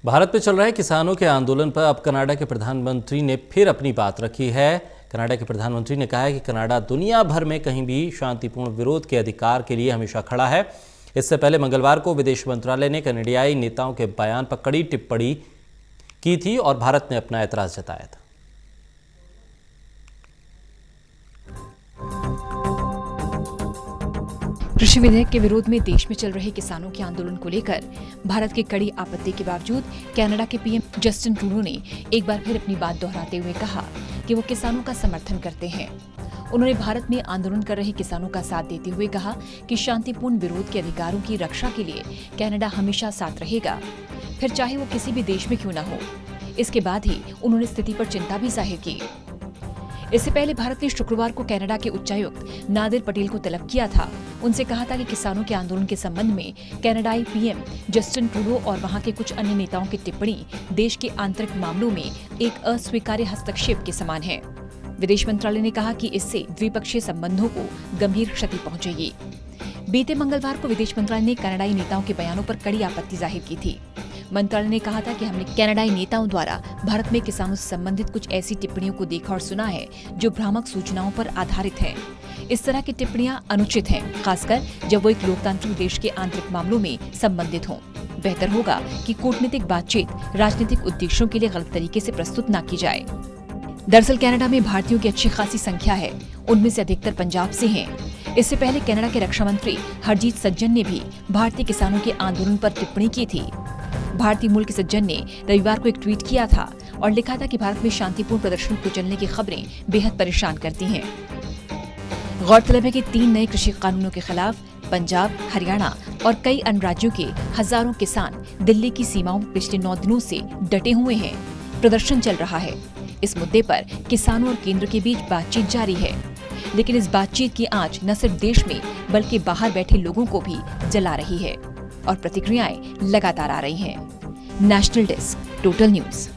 भारत में चल रहे किसानों के आंदोलन पर अब कनाडा के प्रधानमंत्री ने फिर अपनी बात रखी है। कनाडा के प्रधानमंत्री ने कहा है कि कनाडा दुनिया भर में कहीं भी शांतिपूर्ण विरोध के अधिकार के लिए हमेशा खड़ा है। इससे पहले मंगलवार को विदेश मंत्रालय ने कनाडियाई नेताओं के बयान पर कड़ी टिप्पणी की थी और भारत ने अपना ऐतराज जताया था। कृषि विधेयक के विरोध में देश में चल रहे किसानों के आंदोलन को लेकर भारत की कड़ी आपत्ति के बावजूद कनाडा के पीएम जस्टिन ट्रूडो ने एक बार फिर अपनी बात दोहराते हुए कहा कि वो किसानों का समर्थन करते हैं। उन्होंने भारत में आंदोलन कर रहे किसानों का साथ देते हुए कहा कि शांतिपूर्ण विरोध के अधिकारों की रक्षा के लिए कनाडा हमेशा साथ रहेगा, फिर चाहे वो किसी भी देश में क्यों न हो। इसके बाद ही उन्होंने स्थिति पर चिंता भी जाहिर की। इससे पहले भारत ने शुक्रवार को कनाडा के उच्चायुक्त नादिर पटेल को तलब किया था। उनसे कहा था कि किसानों के आंदोलन के संबंध में कनाडाई पीएम जस्टिन ट्रूडो और वहां के कुछ अन्य नेताओं की टिप्पणी देश के आंतरिक मामलों में एक अस्वीकार्य हस्तक्षेप के समान है। विदेश मंत्रालय ने कहा कि इससे द्विपक्षीय संबंधों को गंभीर क्षति पहुंचेगी। बीते मंगलवार को विदेश मंत्रालय ने कनाडाई नेताओं के बयानों पर कड़ी आपत्ति जाहिर की थी। मंत्रालय ने कहा था कि हमने कनाडाई नेताओं द्वारा भारत में किसानों से संबंधित कुछ ऐसी टिप्पणियों को देखा और सुना है जो भ्रामक सूचनाओं पर आधारित है। इस तरह की टिप्पणियां अनुचित हैं, खासकर जब वो एक लोकतांत्रिक देश के आंतरिक मामलों में संबंधित हों। बेहतर होगा कि कूटनीतिक बातचीत राजनीतिक उद्देश्यों के लिए गलत तरीके से प्रस्तुत न की जाए। दरअसल कनाडा में भारतीयों की अच्छी खासी संख्या है, उनमें से अधिकतर पंजाब से हैं। इससे पहले कनाडा के रक्षा मंत्री हरजीत सज्जन ने भी भारतीय किसानों के आंदोलन पर टिप्पणी की थी। भारतीय मूल के सज्जन ने रविवार को एक ट्वीट किया था और लिखा था कि भारत में शांतिपूर्ण प्रदर्शनों को चलने की खबरें बेहद परेशान करती हैं। गौरतलब है कि 3 नए कृषि कानूनों के खिलाफ पंजाब, हरियाणा और कई अन्य राज्यों के हजारों किसान दिल्ली की सीमाओं में पिछले 9 दिनों से डटे हुए हैं। प्रदर्शन चल रहा है। इस मुद्दे पर किसानों और केंद्र के बीच बातचीत जारी है, लेकिन इस बातचीत की आंच न सिर्फ देश में बल्कि बाहर बैठे लोगों को भी जला रही है और प्रतिक्रियाएं लगातार आ रही हैं। National desk, total news.